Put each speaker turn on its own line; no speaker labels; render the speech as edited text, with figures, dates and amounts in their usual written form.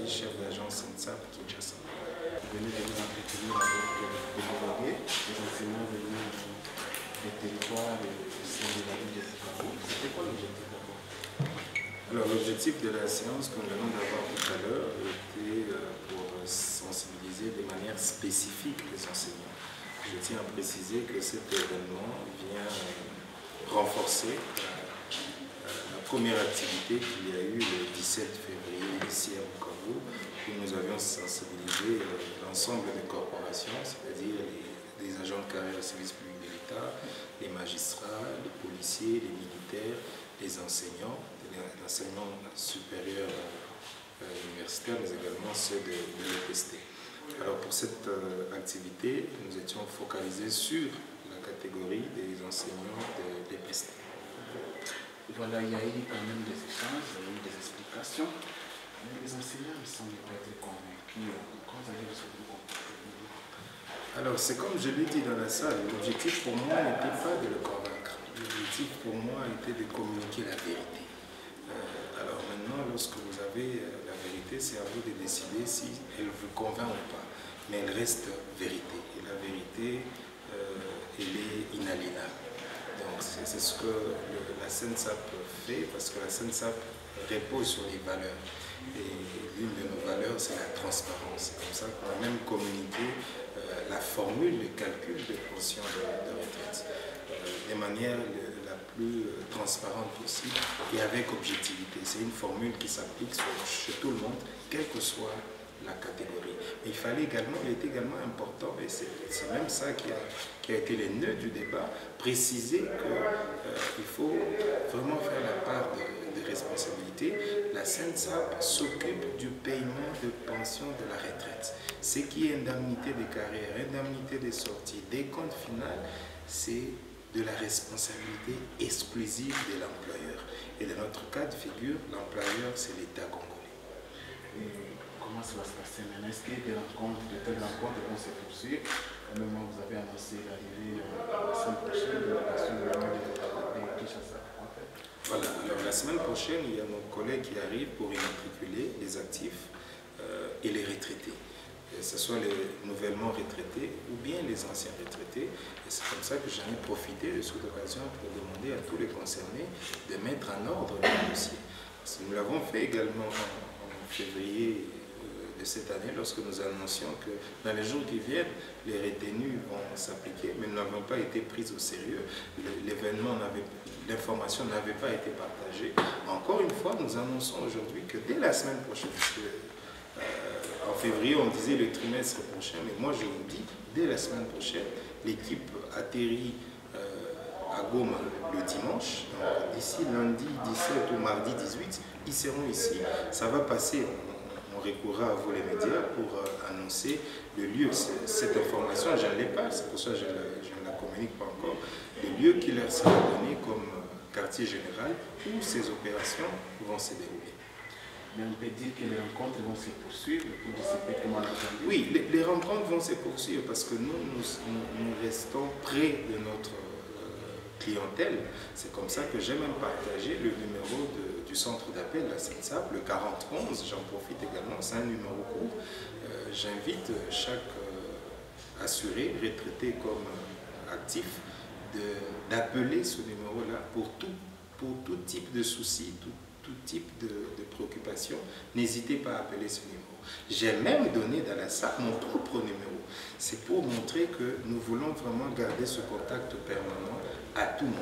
chef d'agence SENSAP Kinshasa.
Vous venez de nous entretenir avec des délégués, des enseignants venus des territoires et de la ville de Bukavu. C'était quoi l'objectif d'abord?
Alors l'objectif de la séance que nous venons d'avoir tout à l'heure était pour sensibiliser de manière spécifique les enseignants. Je tiens à préciser que cet événement vient renforcer la première activité qu'il y a eu le 17 février ici à Bukavu, où nous avions sensibilisé l'ensemble des corporations, c'est-à-dire les agents de carrière au service public de l'État, les magistrats, les policiers, les militaires, les enseignants, l'enseignement supérieur universitaire, mais également ceux de l'EPST. Alors pour cette activité, nous étions focalisés sur la catégorie des enseignants de l'EPST.
Voilà, il y a eu quand même des échanges, il y a eu des explications. Mais les enseignants ne semblent pas être convaincus. Comment allez-vous se comporter?
Alors c'est comme je l'ai dit dans la salle, l'objectif pour moi n'était pas de le convaincre. L'objectif pour moi était de communiquer la vérité. Alors maintenant, lorsque vous avez la vérité, c'est à vous de décider si elle vous convainc ou pas. Mais elle reste vérité. Et la vérité, elle est inaliénable. Donc c'est ce que la SENSAP fait, parce que la SENSAP repose sur les valeurs. Et l'une de nos valeurs, c'est la transparence. C'est comme ça qu'on a même communiqué la formule de calcul des pensions de retraite de manière la plus transparente possible et avec objectivité. C'est une formule qui s'applique chez tout le monde, quelle que soit la catégorie. Mais il est également important, et c'est même ça qui a été le nœud du débat, préciser qu'il faut vraiment faire la part de responsabilité. La SENSAP s'occupe du paiement de pension de la retraite. Ce qui est indemnité de carrière, indemnité de sortie, décompte final, c'est de la responsabilité exclusive de l'employeur. Et dans notre cas de figure, l'employeur, c'est l'État congolais.
Et comment ça va se passer maintenant? Est-ce qu'il y a de telles rencontres vont se poursuivre? Au moment où vous avez annoncé l'arrivée la semaine prochaine de la question de Kinshasa.
Voilà, alors la semaine prochaine, il y a nos collègues qui arrivent pour immatriculer les actifs et les retraités. Que ce soit les nouvellement retraités ou bien les anciens retraités. Et c'est comme ça que j'en ai profité de cette occasion pour demander à tous les concernés de mettre en ordre le dossier. Parce que nous l'avons fait également en février de cette année, lorsque nous annoncions que dans les jours qui viennent, les retenus vont s'appliquer, mais nous n'avons pas été pris au sérieux. L'information n'avait pas été partagée. Encore une fois, nous annonçons aujourd'hui que dès la semaine prochaine, en février, on disait le trimestre prochain, mais moi je vous dis, dès la semaine prochaine, l'équipe atterrit à Goma le dimanche. D'ici lundi 17 ou mardi 18, ils seront ici. Ça va passer, on recourra à vous les médias pour annoncer le lieu. Cette information, je ne l'ai pas, c'est pour ça que je ne la communique pas encore. Le lieu qui leur sera donné comme quartier général où ces opérations vont se dérouler.
Mais on peut dire que les rencontres vont se poursuivre pour décider comment la faire.
Oui, les rencontres vont se poursuivre parce que nous restons près de notre clientèle. C'est comme ça que j'ai même partagé le numéro du centre d'appel, la SENSAP, le 4011. J'en profite également, c'est un numéro court. J'invite chaque assuré, retraité comme actif, d'appeler ce numéro-là pour tout type de soucis, tout type de préoccupation. N'hésitez pas à appeler ce numéro. J'ai même donné dans la salle mon propre numéro. C'est pour montrer que nous voulons vraiment garder ce contact permanent à tout moment.